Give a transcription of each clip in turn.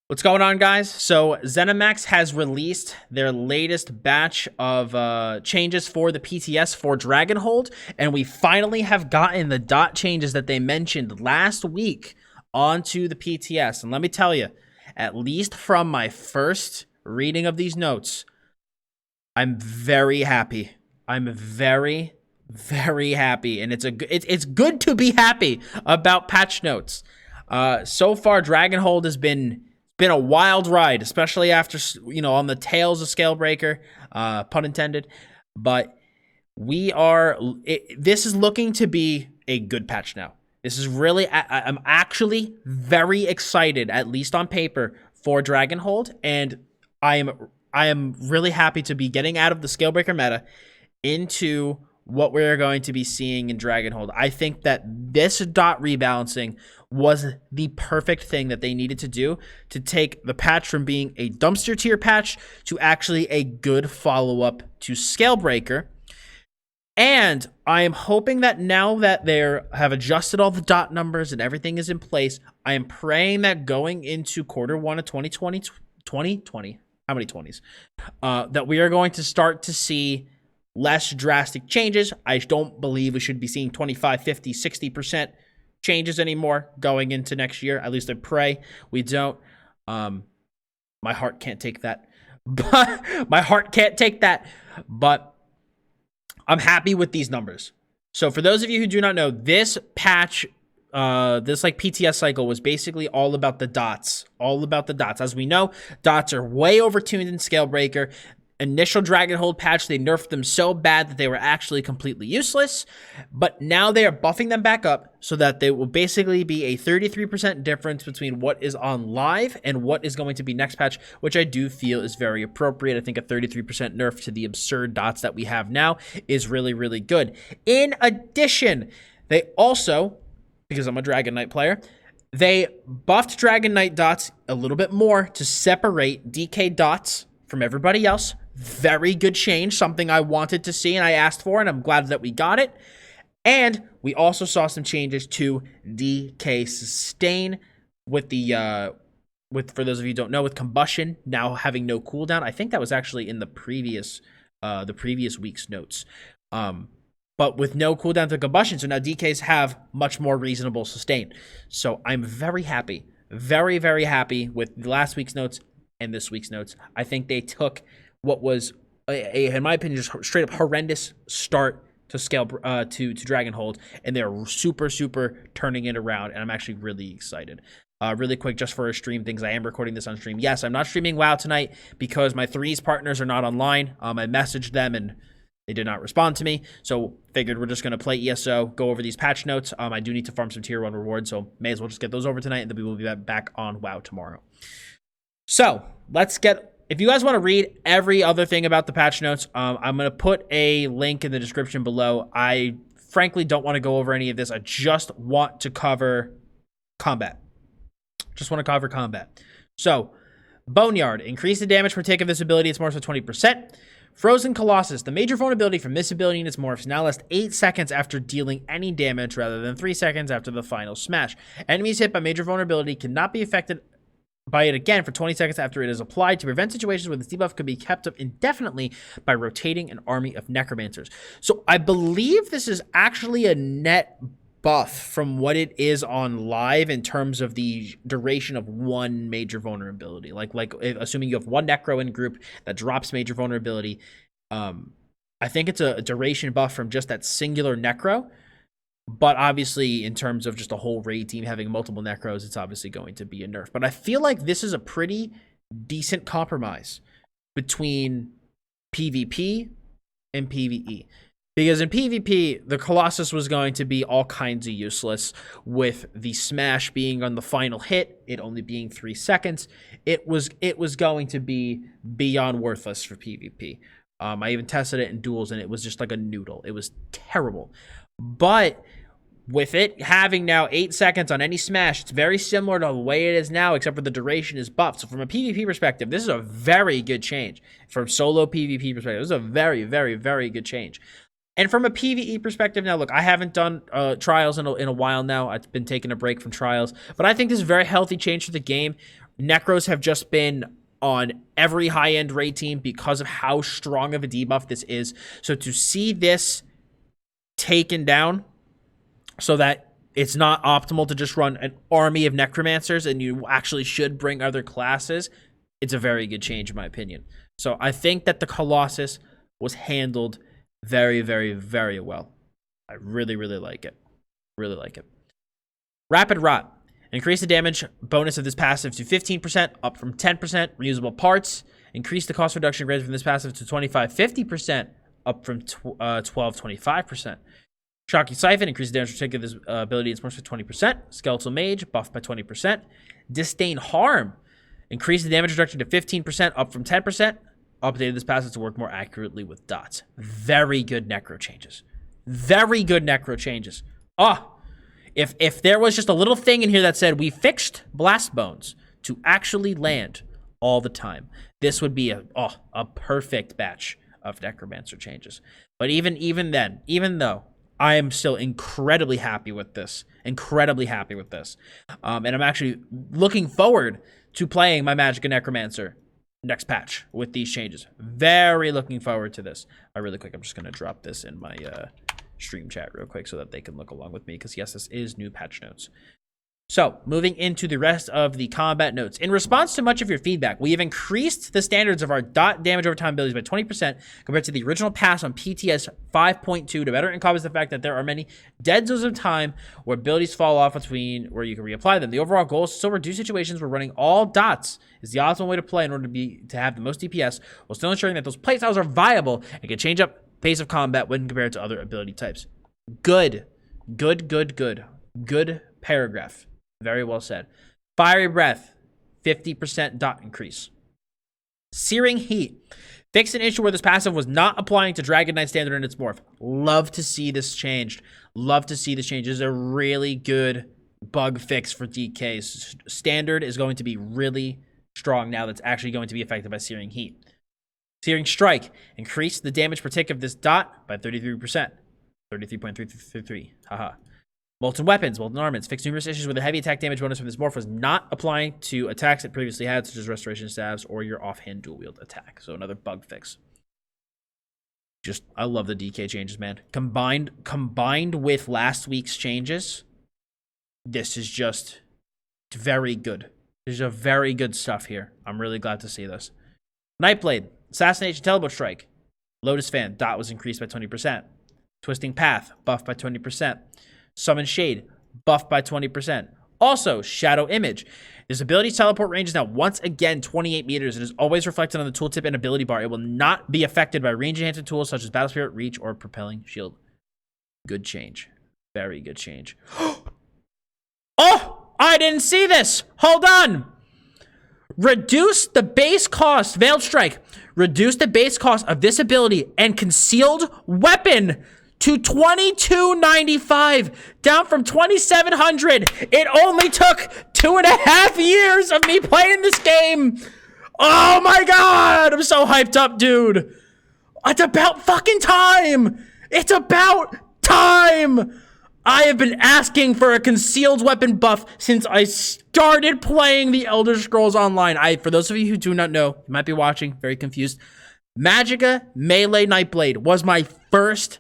What's going on, guys? So ZeniMax has released their latest batch of changes for the PTS for Dragonhold, and we finally have gotten the DoT changes that they mentioned last week onto the PTS. And let me tell you, at least from my first reading of these notes, I'm very happy. I'm very happy, and it's good to be happy about patch notes. So far, Dragonhold has been a wild ride, especially after, on the tails of Scalebreaker, pun intended. But this is looking to be a good patch now. This is really, I'm actually very excited, at least on paper, for Dragonhold, and I am really happy to be getting out of the Scalebreaker meta into what we're going to be seeing in Dragonhold. I think that this DoT rebalancing was the perfect thing that they needed to do to take the patch from being a dumpster tier patch to actually a good follow-up to Scalebreaker. And I am hoping that now that they have adjusted all the DoT numbers and everything is in place, I am praying that going into quarter one of 2020, how many 20s? That we are going to start to see less drastic changes. I don't believe we should be seeing 25, 50, 60% changes anymore going into next year. At least I pray we don't. My heart can't take that. But I'm happy with these numbers. So for those of you who do not know, this patch, this PTS cycle was basically all about the dots. As we know, dots are way overtuned in Scalebreaker. Initial Dragonhold patch, they nerfed them so bad that they were actually completely useless, but now they are buffing them back up so that they will basically be a 33% difference between what is on live and what is going to be next patch, which I do feel is very appropriate. I think a 33% nerf to the absurd dots that we have now is really, really good. In addition, they also, because I'm a Dragonknight player, they buffed Dragonknight dots a little bit more to separate DK dots from everybody else. Very good change, something I wanted to see and I asked for, and I'm glad that we got it. And we also saw some changes to DK sustain with the for those of you who don't know, with combustion now having no cooldown. I think that was actually in the previous week's notes. But with no cooldown to combustion, so now DKs have much more reasonable sustain. So I'm very happy, very happy with last week's notes and this week's notes. I think they took what was, in my opinion, just straight up horrendous start to Dragonhold, and they're super turning it around, and I'm actually really excited. Really quick, just for a stream things, I am recording this on stream. Yes, I'm not streaming WoW tonight because my threes partners are not online. I messaged them and they did not respond to me, so figured we're just going to play ESO, go over these patch notes. I do need to farm some tier 1 rewards, so may as well just get those over tonight, and then we will be back on WoW tomorrow. So let's get, if you guys want to read every other thing about the patch notes, I'm going to put a link in the description below. I frankly don't want to go over any of this. I just want to cover combat. So, Boneyard. Increase the damage per tick of this ability. It's morphs by 20%. Frozen Colossus. The major vulnerability from this ability and its morphs now lasts 8 seconds after dealing any damage rather than 3 seconds after the final smash. Enemies hit by major vulnerability cannot be affected by it again for 20 seconds after it is applied. To prevent situations where this debuff could be kept up indefinitely by rotating an army of Necromancers. So I believe this is actually a net buff from what it is on live in terms of the duration of one major vulnerability. Like assuming you have one Necro in group that drops major vulnerability, I think it's a duration buff from just that singular Necro. But obviously, in terms of just a whole raid team having multiple Necros, it's obviously going to be a nerf. But I feel like this is a pretty decent compromise between PvP and PvE. Because in PvP, the Colossus was going to be all kinds of useless, with the smash being on the final hit, it only being 3 seconds. It was going to be beyond worthless for PvP. I even tested it in duels, and it was just like a noodle. It was terrible. But with it having now 8 seconds on any smash, it's very similar to the way it is now, except for the duration is buffed. So from a PvP perspective, this is a very good change. From solo PvP perspective, this is a very good change. And from a PvE perspective, now look, I haven't done trials in a while now. I've been taking a break from trials, but I think this is a very healthy change for the game. Necros have just been on every high-end raid team because of how strong of a debuff this is. So to see this taken down so that it's not optimal to just run an army of Necromancers and you actually should bring other classes, it's a very good change in my opinion. So I think that the Colossus was handled very, very, very well. I really, really like it. Really like it. Rapid Rot. Increase the damage bonus of this passive to 15%, up from 10%. Reusable parts. Increase the cost reduction granted from this passive to 25-50%, up from 12-25%. Shocky Siphon. Increase the damage taken this ability its bonus by 20%. Skeletal Mage. Buffed by 20%. Disdain Harm. Increase the damage reduction to 15%, up from 10%. Updated this passive to work more accurately with dots. Very good Necro changes. Very good Necro changes. If there was just a little thing in here that said we fixed Blast Bones to actually land all the time, this would be a perfect batch of Necromancer changes. But even then, even though I am still incredibly happy with this, and I'm actually looking forward to playing my Magicka Necromancer next patch with these changes. Very looking forward to this. Really quick, I'm just going to drop this in my stream chat real quick so that they can look along with me, because yes, this is new patch notes. So moving into the rest of the combat notes. In response to much of your feedback, we have increased the standards of our dot damage over time abilities by 20% compared to the original pass on PTS 5.2 to better encompass the fact that there are many dead zones of time where abilities fall off between where you can reapply them. The overall goal is to still reduce situations where running all dots is the optimal way to play in order to have the most DPS, while still ensuring that those playstyles are viable and can change up pace of combat when compared to other ability types. Good paragraph. Very well said. Fiery Breath, 50% dot increase. Searing Heat. Fixed an issue where this passive was not applying to Dragonknight standard in its morph. Love to see this changed. Love to see this change. This is a really good bug fix for DKs. Standard is going to be really strong now that's actually going to be affected by Searing Heat. Searing Strike. Increase the damage per tick of this dot by 33%. 33.333. Haha. Molten Weapons, Molten Armaments. Fixed numerous issues where the heavy attack damage bonus from this morph was not applying to attacks it previously had, such as Restoration Staves or your offhand dual wield attack. So another bug fix. I love the DK changes, man. Combined with last week's changes, this is just very good. There's a very good stuff here. I'm really glad to see this. Nightblade, Assassination Teleport Strike. Lotus Fan, dot was increased by 20%. Twisting Path, buffed by 20%. Summon Shade, buffed by 20%. Also, Shadow Image. This ability's teleport range is now once again 28 meters and is always reflected on the tooltip and ability bar. It will not be affected by range enhancing tools such as Battle Spirit, Reach, or Propelling Shield. Good change. Very good change. Oh! I didn't see this! Hold on! Reduce the base cost, Veiled Strike. Reduce the base cost of this ability and Concealed Weapon to $22.95, down from $2,700. It only took 2.5 years of me playing this game. Oh my god, I'm so hyped up, dude. It's about fucking time. It's about time. I have been asking for a concealed weapon buff since I started playing the Elder Scrolls Online. For those of you who do not know, you might be watching, very confused. Magicka Melee Nightblade was my first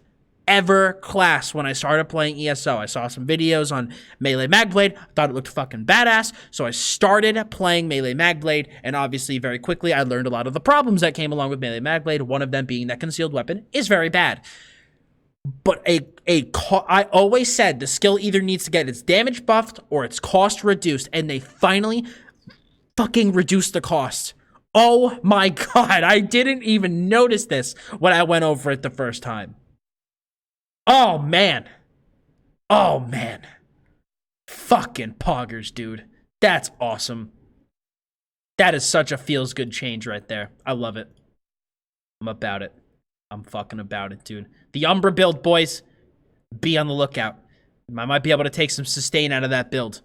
ever class when I started playing ESO. I saw some videos on Melee Magblade, thought it looked fucking badass, so I started playing Melee Magblade, and obviously very quickly I learned a lot of the problems that came along with Melee Magblade, one of them being that concealed weapon is very bad. But I always said the skill either needs to get its damage buffed or its cost reduced, and they finally fucking reduced the cost. Oh my god, I didn't even notice this when I went over it the first time. Oh, man. Oh, man. Fucking poggers, dude. That's awesome. That is such a feels-good change right there. I love it. I'm about it. I'm fucking about it, dude. The Umbra build, boys. Be on the lookout. I might be able to take some sustain out of that build.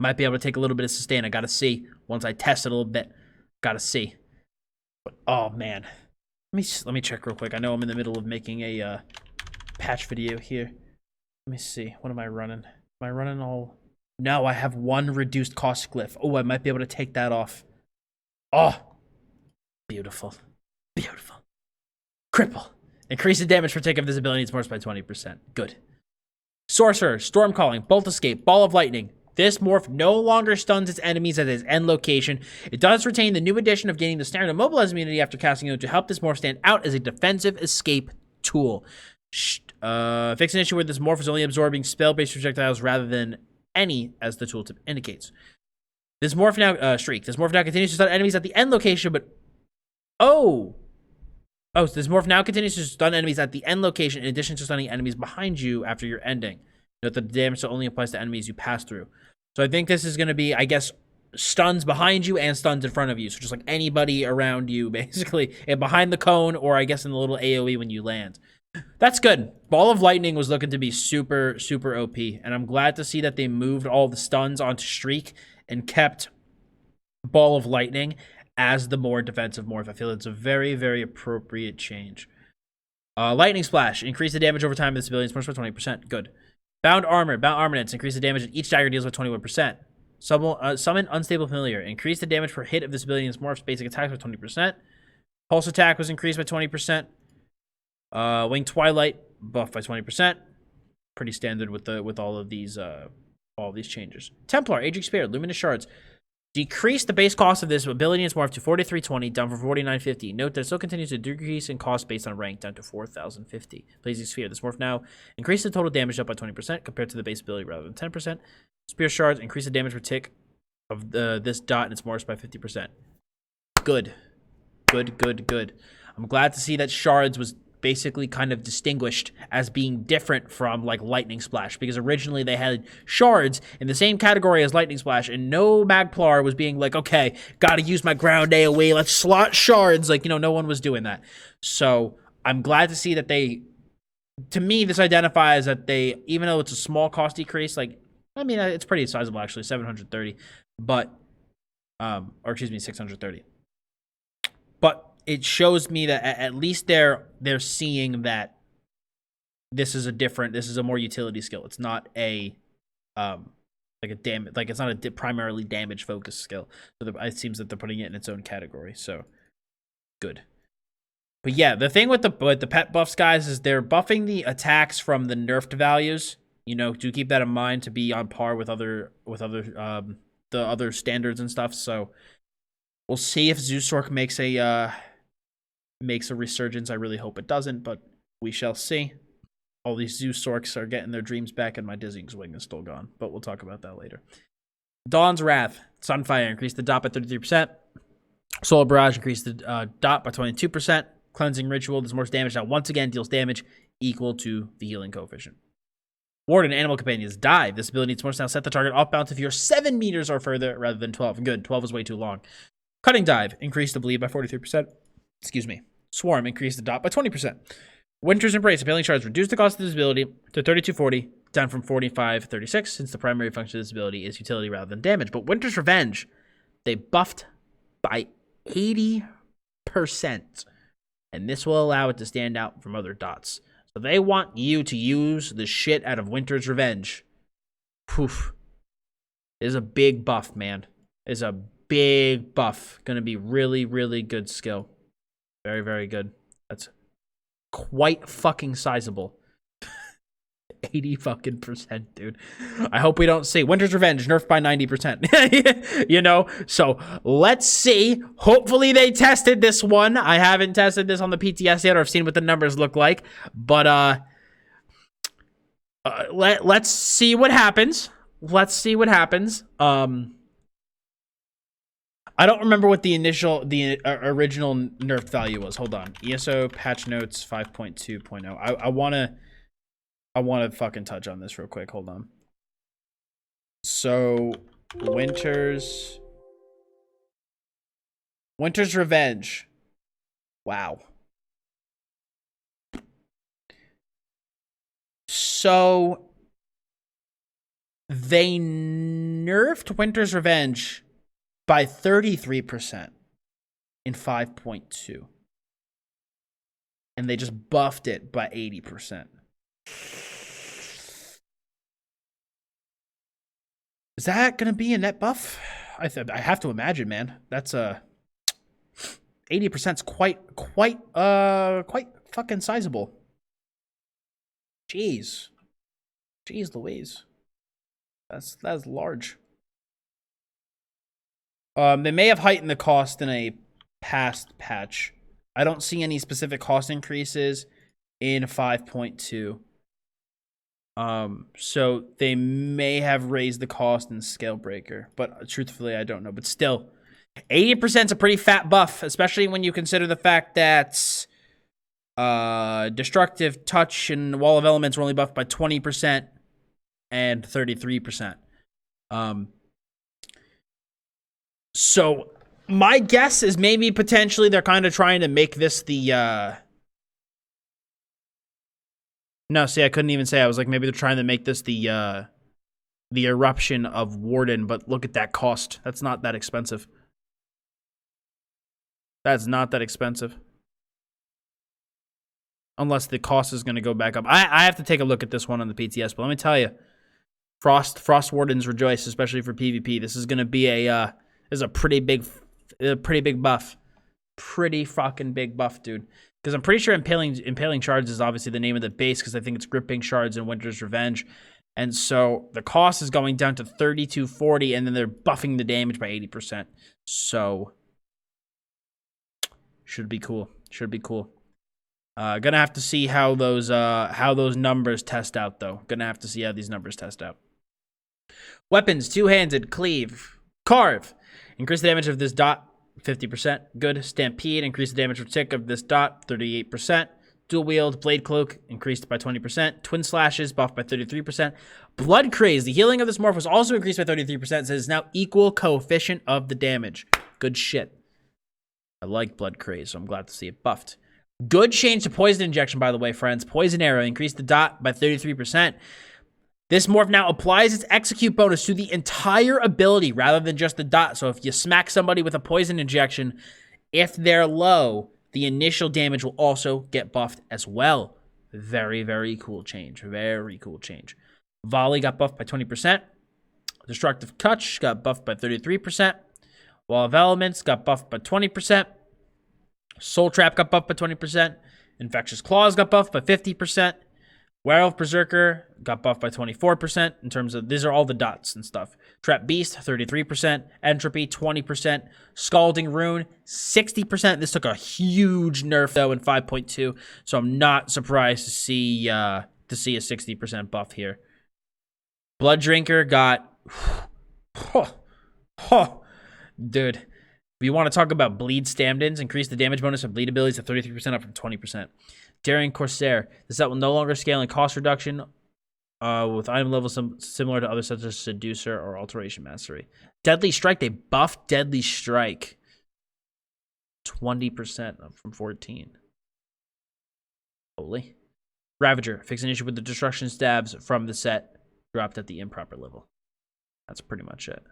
Might be able to take a little bit of sustain. I gotta see. Once I test it a little bit. Gotta see. But, oh, man. Let me check real quick. I know I'm in the middle of making a, patch video here. Let me see. What am I running? Am I running all No, I have one reduced cost glyph. Oh, I might be able to take that off. Oh, beautiful. Beautiful. Cripple. Increase the damage for take of this ability. It's morphs by 20%. Good. Sorcerer, Storm Calling, Bolt Escape, Ball of Lightning. This morph no longer stuns its enemies at its end location. It does retain the new addition of gaining the standard immobilize immunity after casting it to help this morph stand out as a defensive escape tool. Fix an issue where this morph is only absorbing spell-based projectiles rather than any, as the tooltip indicates. This morph now, Shriek. This morph now continues to stun enemies at the end location, but... Oh, so this morph now continues to stun enemies at the end location in addition to stunning enemies behind you after your ending. Note that the damage only applies to enemies you pass through. So I think this is going to be, I guess, stuns behind you and stuns in front of you. So just like anybody around you, basically, and behind the cone, or I guess in the little AoE when you land. That's good. Ball of Lightning was looking to be super, super OP. And I'm glad to see that they moved all the stuns onto Shriek and kept Ball of Lightning as the more defensive morph. I feel it's a very, very appropriate change. Lightning Splash. Increase the damage over time of this ability. It's by 20%. Good. Bound Armor. Bound Armaments. Increase the damage that each dagger deals by 21%. Summon Unstable Familiar. Increase the damage per hit of this ability and its morph's basic attacks by 20%. Pulse Attack was increased by 20%. Wing Twilight. Buff by 20%. Pretty standard with all of these changes. Templar. Aging Spear. Luminous Shards. Decrease the base cost of this ability and its morph to 4320, down from 4950. Note that it still continues to decrease in cost based on rank, down to 4050. Blazing Sphere. This morph now increases the total damage up by 20% compared to the base ability rather than 10%. Spear Shards increase the damage per tick of this dot and its morphs by 50%. Good. Good. I'm glad to see that Shards was basically kind of distinguished as being different from like Lightning Splash, because originally they had Shards in the same category as Lightning Splash, and no Magplar was being like, okay, gotta use my ground AoE, let's slot Shards. Like, no one was doing that. So I'm glad to see that to me, this identifies that they, even though it's a small cost decrease, like, I mean, it's pretty sizable actually, 730, but, or excuse me, 630. But it shows me that at least they're seeing that this is a more utility skill. It's not a it's not a primarily damage focused skill. So it seems that they're putting it in its own category. So good. But yeah, the thing with the pet buffs, guys, is they're buffing the attacks from the nerfed values. Do keep that in mind to be on par with the other standards and stuff. So we'll see if Zeusork makes a resurgence. I really hope it doesn't, but we shall see. All these Zeusorks are getting their dreams back, and my Dizzying Swing is still gone, but we'll talk about that later. Dawn's Wrath. Sunfire increased the dot by 33%. Solar Barrage increased the dot by 22%. Cleansing Ritual does more damage. Now, once again, deals damage equal to the healing coefficient. Warden Animal Companions. Dive. This ability needs more now. Set the target off balance if you're 7 meters or further rather than 12. Good. 12 is way too long. Cutting Dive. Increased the bleed by 43%. Excuse me. Swarm increased the dot by 20%. Winter's Embrace. Appealing Shards reduced the cost of this ability to 3240, down from 4536, since the primary function of this ability is utility rather than damage. But Winter's Revenge, they buffed by 80%. And this will allow it to stand out from other dots. So they want you to use the shit out of Winter's Revenge. Poof. It is a big buff, man. It is a big buff. Gonna be really, really good skill. Very, very good. That's quite fucking sizable. 80 fucking percent, dude. I hope we don't see Winter's Revenge nerfed by 90%. So let's see. Hopefully they tested this one. I haven't tested this on the PTS yet, or I've seen what the numbers look like. But let's see what happens. I don't remember what the original nerfed value was. Hold on. ESO patch notes 5.2.0. I want to fucking touch on this real quick. Hold on. So Winter's Revenge. Wow. So they nerfed Winter's Revenge by 33% in 5.2. And they just buffed it by 80%. Is that gonna be a net buff? I have to imagine, man. That's 80%'s quite fucking sizable. Jeez Louise. That's large. They may have heightened the cost in a past patch. I don't see any specific cost increases in 5.2. So they may have raised the cost in Scalebreaker, but truthfully, I don't know. But still, 80% is a pretty fat buff, especially when you consider the fact that Destructive, Touch, and Wall of Elements were only buffed by 20% and 33%. So my guess is maybe potentially they're kind of trying to make this the no, see, I couldn't even say. I was like, maybe they're trying to make this the eruption of Warden, but look at that cost. That's not that expensive. That's not that expensive. Unless the cost is going to go back up. I have to take a look at this one on the PTS, but let me tell you, Frost Wardens rejoice, especially for PvP. This is going to be a pretty big buff. Pretty fucking big buff, dude. Because I'm pretty sure Impaling Shards is obviously the name of the base, because I think it's Gripping Shards and Winter's Revenge. And so the cost is going down to 3240, and then they're buffing the damage by 80%. So should be cool. Should be cool. Gonna have to see how those numbers test out, though. Gonna have to see how these numbers test out. Weapons: two-handed, cleave, carve. Increase the damage of this dot 50%. Good. Stampede, increase the damage of tick of this dot 38%. Dual wield, blade cloak, increased by 20%. Twin slashes, buffed by 33%. Blood craze, the healing of this morph was also increased by 33%. So it's now equal coefficient of the damage. Good shit. I like blood craze, so I'm glad to see it buffed. Good change to poison injection, by the way, friends. Poison arrow, increased the dot by 33%. This morph now applies its execute bonus to the entire ability rather than just the dot. So if you smack somebody with a poison injection, if they're low, the initial damage will also get buffed as well. Very, very cool change. Very cool change. Volley got buffed by 20%. Destructive Touch got buffed by 33%. Wall of Elements got buffed by 20%. Soul Trap got buffed by 20%. Infectious Claws got buffed by 50%. Werewolf Berserker got buffed by 24% in terms of, these are all the dots and stuff. Trap Beast, 33%. Entropy, 20%. Scalding Rune, 60%. This took a huge nerf, though, in 5.2, so I'm not surprised to see a 60% buff here. Blood Drinker got... Dude. If you want to talk about bleed stand-ins, increase the damage bonus of bleed abilities to 33% up from 20%. Daring Corsair. This set will no longer scale in cost reduction with item levels similar to others such as Seducer or Alteration Mastery. Deadly Strike. They buffed Deadly Strike. 20% up from 14. Holy. Ravager. Fix an issue with the destruction stabs from the set. Dropped at the improper level. That's pretty much it.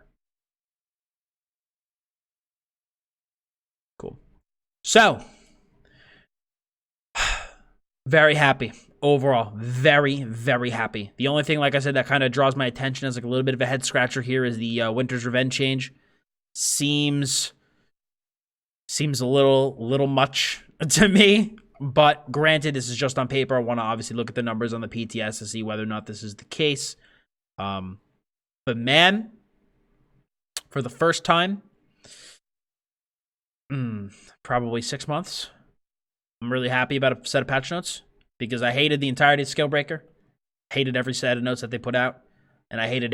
Cool. So, very happy overall. Very, very happy. The only thing, like I said, that kind of draws my attention as like a little bit of a head scratcher here is the Winter's Revenge change. Seems a little much to me, but granted, this is just on paper. I want to obviously look at the numbers on the PTS to see whether or not this is the case. But man, for the first time, probably 6 months, I'm really happy about a set of patch notes because I hated the entirety of Scalebreaker, hated every set of notes that they put out, and I hated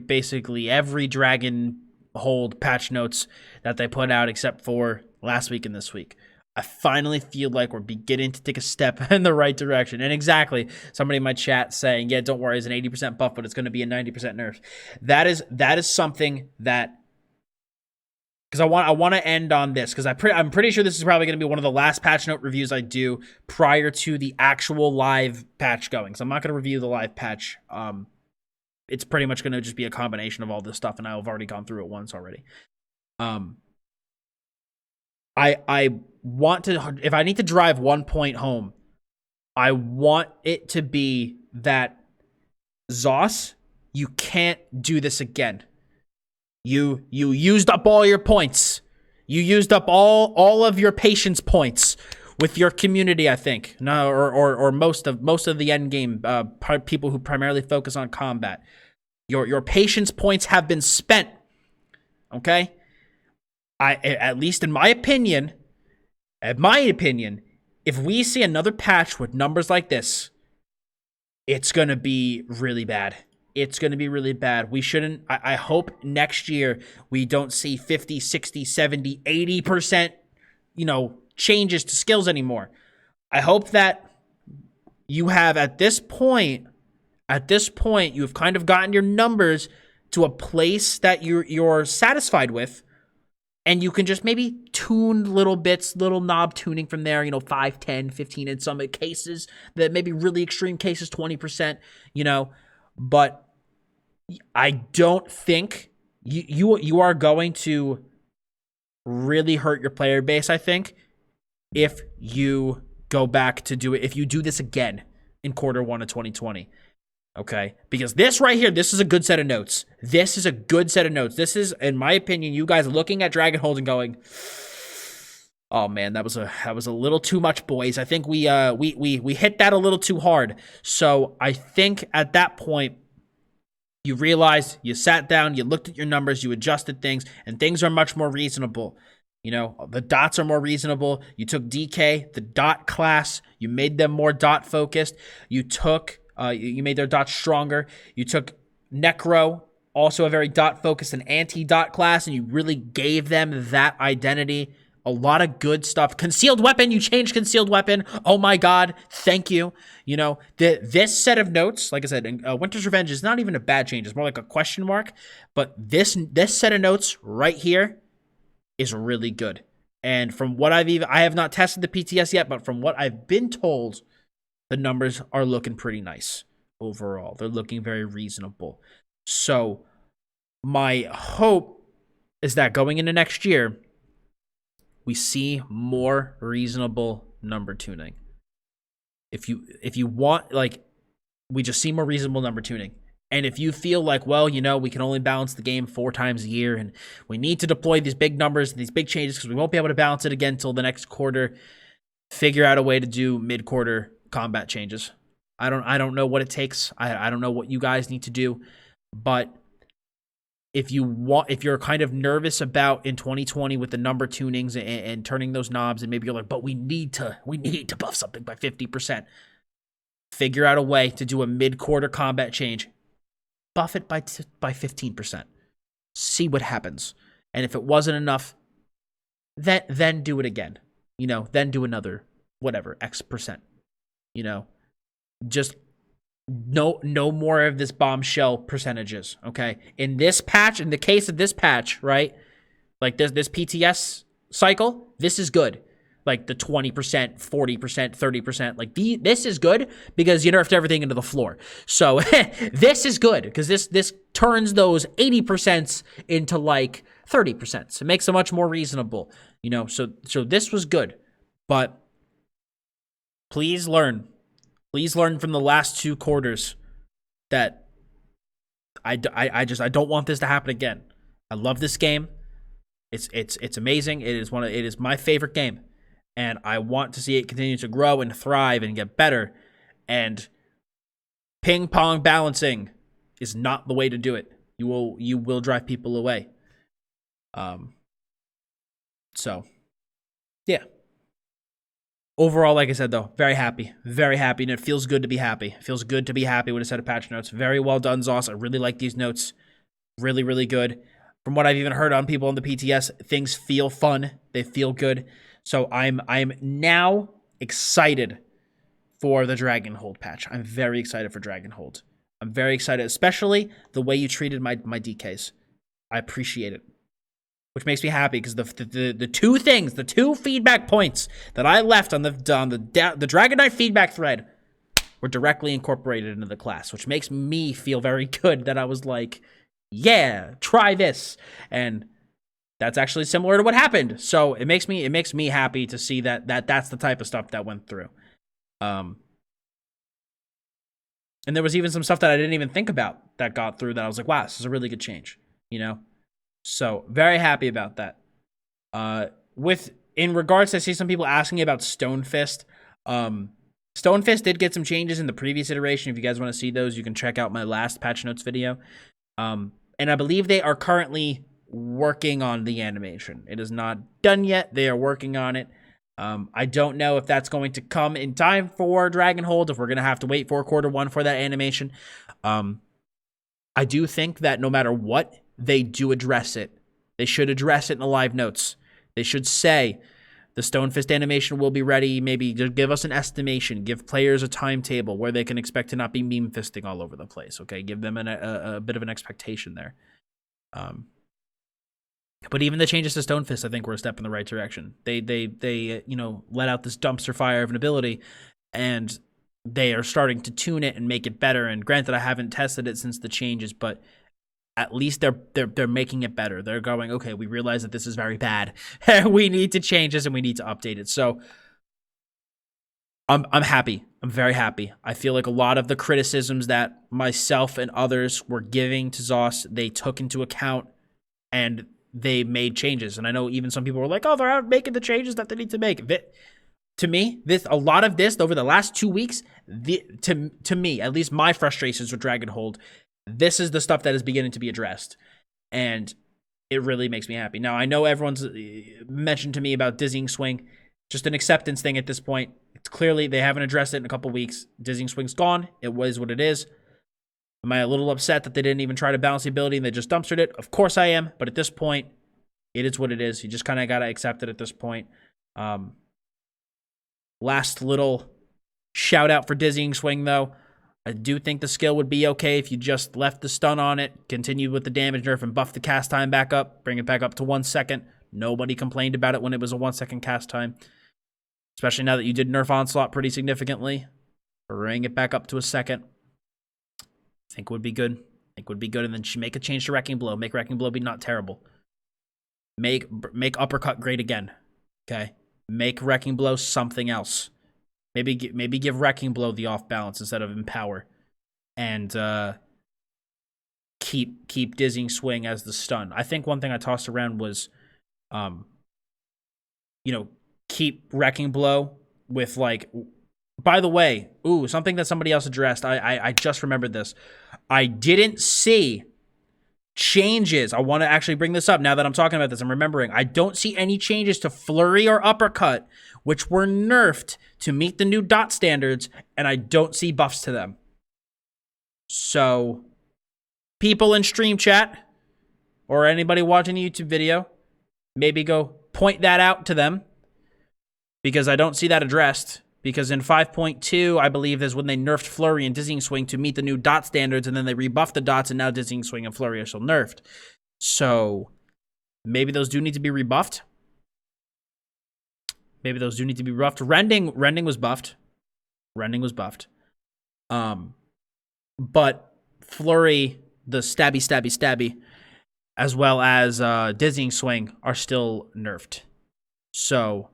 basically every Dragonhold patch notes that they put out except for last week and this week. I finally feel like we're beginning to take a step in the right direction. And exactly, somebody in my chat saying, yeah, don't worry, it's an 80% buff, but it's going to be a 90% nerf. That is something that, because I want to end on this, because I'm pretty sure this is probably going to be one of the last patch note reviews I do prior to the actual live patch going. So I'm not going to review the live patch. It's pretty much going to just be a combination of all this stuff, and I've already gone through it once already. I want to, if I need to drive 1 point home, I want it to be that Zos, you can't do this again. You used up all your points. You used up all of your patience points with your community, I think. No, or most of the end game people who primarily focus on combat. Your patience points have been spent. Okay? At least in my opinion, if we see another patch with numbers like this, it's going to be really bad. It's going to be really bad. We shouldn't, I hope next year we don't see 50, 60, 70, 80%, changes to skills anymore. I hope that you have at this point, you've kind of gotten your numbers to a place that you're satisfied with. And you can just maybe tune little bits, little knob tuning from there, 5, 10, 15 in some cases, that maybe really extreme cases, 20%, but I don't think you are going to really hurt your player base, I think, if you go back to do it, if you do this again in Q1 of 2020. Okay, because this right here, this is a good set of notes. This is, in my opinion, you guys looking at Dragonhold and going, oh man, that was a little too much, boys. I think we hit that a little too hard. So I think at that point, you realized, you sat down, you looked at your numbers, you adjusted things, and things are much more reasonable. The dots are more reasonable. You took DK, the dot class, you made them more dot focused. You took you made their dots stronger. You took Necro, also a very dot-focused and anti-dot class, and you really gave them that identity. A lot of good stuff. Concealed weapon, you changed concealed weapon. Oh my god, thank you. This set of notes, like I said, Winter's Revenge is not even a bad change. It's more like a question mark. But this set of notes right here is really good. And from what I have not tested the PTS yet, but from what I've been told, the numbers are looking pretty nice overall. They're looking very reasonable. So my hope is that going into next year, we see more reasonable number tuning. If you want, we just see more reasonable number tuning. And if you feel like, well, we can only balance the game 4 times a year and we need to deploy these big numbers, these big changes, because we won't be able to balance it again until the next quarter, figure out a way to do mid-quarter combat changes. I don't know what it takes. I don't know what you guys need to do, but if you're kind of nervous about in 2020 with the number tunings and turning those knobs, and maybe you're like, but we need to buff something by 50%. Figure out a way to do a mid-quarter combat change. Buff it by 15%. See what happens. And if it wasn't enough, then do it again. Then do another whatever X%. Just no more of this bombshell percentages, okay? In this patch, in the case of this patch, right? Like this PTS cycle, this is good. Like the 20%, 40%, 30%, this is good because you nerfed everything into the floor. So this is good because this turns those 80% into like 30%. It makes it much more reasonable, so this was good. But please learn from the last 2 quarters that I don't want this to happen again. I love this game. It's amazing. It is my favorite game, and I want to see it continue to grow and thrive and get better. And ping pong balancing is not the way to do it. You will drive people away. So yeah. Overall, like I said, though, very happy, and it feels good to be happy. It feels good to be happy with a set of patch notes. Very well done, Zoss. I really like these notes. Really, really good. From what I've even heard on people on the PTS, things feel fun. They feel good. So I'm now excited for the Dragonhold patch. I'm very excited for Dragonhold. I'm very excited, especially the way you treated my DKs. I appreciate it. Which makes me happy because the two feedback points that I left on the Dragonknight feedback thread were directly incorporated into the class, which makes me feel very good that I was like, yeah, try this. And that's actually similar to what happened. So it makes me happy to see that's the type of stuff that went through. And there was even some stuff that I didn't even think about that got through that I was like, wow, this is a really good change, So very happy about that. In regards, I see some people asking about Stonefist. Stonefist did get some changes in the previous iteration. If you guys want to see those, you can check out my last patch notes video. And I believe they are currently working on the animation. It is not done yet. They are working on it. I don't know if that's going to come in time for Dragonhold, if we're going to have to wait for Q1 for that animation. I do think that no matter what, they do address it. They should address it in the live notes. They should say the Stonefist animation will be ready. Maybe just give us an estimation. Give players a timetable where they can expect to not be meme fisting all over the place. Okay, give them a bit of an expectation there. But even the changes to Stonefist, I think, were a step in the right direction. They let out this dumpster fire of an ability, and they are starting to tune it and make it better. And granted, I haven't tested it since the changes, but at least they're making it better. They're going, okay, we realize that this is very bad. We need to change this and we need to update it. So I'm happy. I'm very happy. I feel like a lot of the criticisms that myself and others were giving to ZOS, they took into account and they made changes. And I know even some people were like, oh, they're out making the changes that they need to make. To me, a lot of this over the last 2 weeks, to me, at least my frustrations with Dragonhold, this is the stuff that is beginning to be addressed. And it really makes me happy. Now, I know everyone's mentioned to me about Dizzying Swing. Just an acceptance thing at this point. It's clearly, they haven't addressed it in a couple weeks. Dizzying Swing's gone. It was what it is. Am I a little upset that they didn't even try to balance the ability and they just dumpstered it? Of course I am. But at this point, it is what it is. You just kind of got to accept it at this point. Last little shout out for Dizzying Swing, though. I do think the skill would be okay if you just left the stun on it, continued with the damage nerf, and buffed the cast time back up, bring it back up to 1 second. Nobody complained about it when it was a 1 second cast time. Especially now that you did nerf Onslaught pretty significantly. Bring it back up to a second. I think would be good. I think would be good. And then make a change to Wrecking Blow. Make Wrecking Blow be not terrible. Make Uppercut great again. Okay? Make Wrecking Blow something else. Maybe give Wrecking Blow the off balance instead of Empower. And keep Dizzying Swing as the stun. I think one thing I tossed around was keep Wrecking Blow with, like, by the way, something that somebody else addressed. I just remembered this. I didn't see changes. I want to actually bring this up now that I'm talking about this. I'm remembering. I don't see any changes to Flurry or Uppercut, which were nerfed to meet the new DoT standards, and I don't see buffs to them. So, people in stream chat, or anybody watching a YouTube video, maybe go point that out to them, because I don't see that addressed. Because in 5.2, I believe is when they nerfed Flurry and Dizzying Swing to meet the new DoT standards, and then they rebuffed the DoTs, and now Dizzying Swing and Flurry are still nerfed. So, maybe those do need to be rebuffed. Maybe those do need to be buffed. Rending was buffed. Rending was buffed. But Flurry, the stabby, as well as Dizzying Swing are still nerfed. So,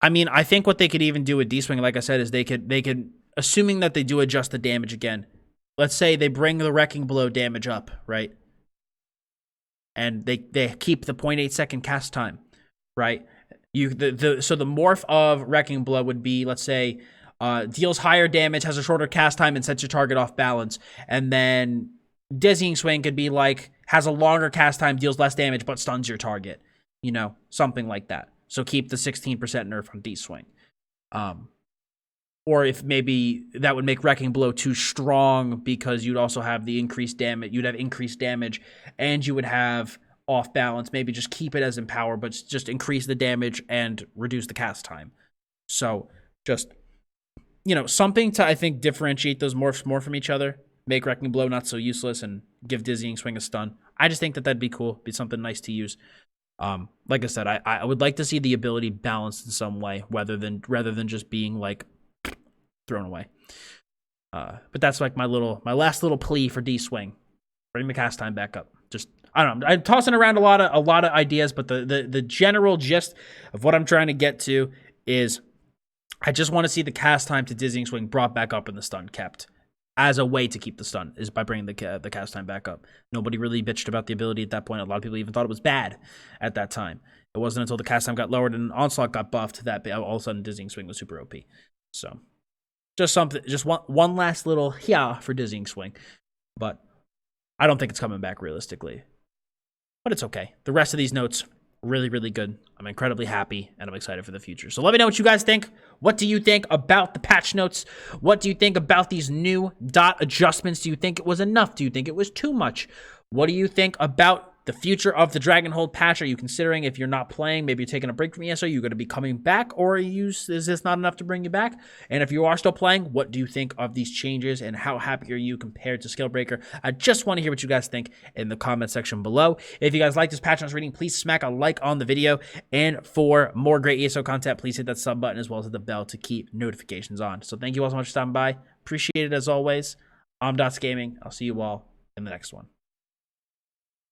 I mean, I think what they could even do with D-Swing, like I said, is they could, assuming that they do adjust the damage again. Let's say they bring the Wrecking Blow damage up, right? And they keep the 0.8 second cast time, right? So the morph of Wrecking Blow would be, let's say, deals higher damage, has a shorter cast time, and sets your target off balance. And then Dizzying Swing could be like, has a longer cast time, deals less damage, but stuns your target. Something like that. So keep the 16% nerf on D-Swing. Or if maybe that would make Wrecking Blow too strong because you'd also have the increased damage. You'd have increased damage and you would have off balance. Maybe just keep it as Empower, but just increase the damage and reduce the cast time. So just, something to, I think, differentiate those morphs more from each other. Make Wrecking Blow not so useless and give Dizzying Swing a stun. I just think that that'd be cool. Be something nice to use. Like I said, I would like to see the ability balanced in some way, rather than just being like thrown away. But that's like my last little plea for D-Swing. Bring the cast time back up. Just, I don't know. I'm tossing around a lot of ideas, but the general gist of what I'm trying to get to is I just want to see the cast time to Dizzying Swing brought back up and the stun kept. as a way to keep the stun, is by bringing the cast time back up. Nobody really bitched about the ability at that point. A lot of people even thought it was bad at that time. It wasn't until the cast time got lowered and Onslaught got buffed that all of a sudden Dizzying Swing was super OP. So just one last little for Dizzying Swing. But I don't think it's coming back realistically. But it's okay. The rest of these notes, really, really good. I'm incredibly happy, and I'm excited for the future. So let me know what you guys think. What do you think about the patch notes? What do you think about these new DoT adjustments? Do you think it was enough? Do you think it was too much? What do you think about the future of the Dragonhold patch? Are you considering, if you're not playing, maybe you're taking a break from ESO, you're going to be coming back, or is this not enough to bring you back? And if you are still playing, what do you think of these changes, and how happy are you compared to Scalebreaker? I just want to hear what you guys think in the comment section below. If you guys like this patch notes reading, please smack a like on the video, and for more great ESO content, please hit that sub button as well as hit the bell to keep notifications on. So thank you all so much for stopping by. Appreciate it as always. I'm DoT Gaming. I'll see you all in the next one.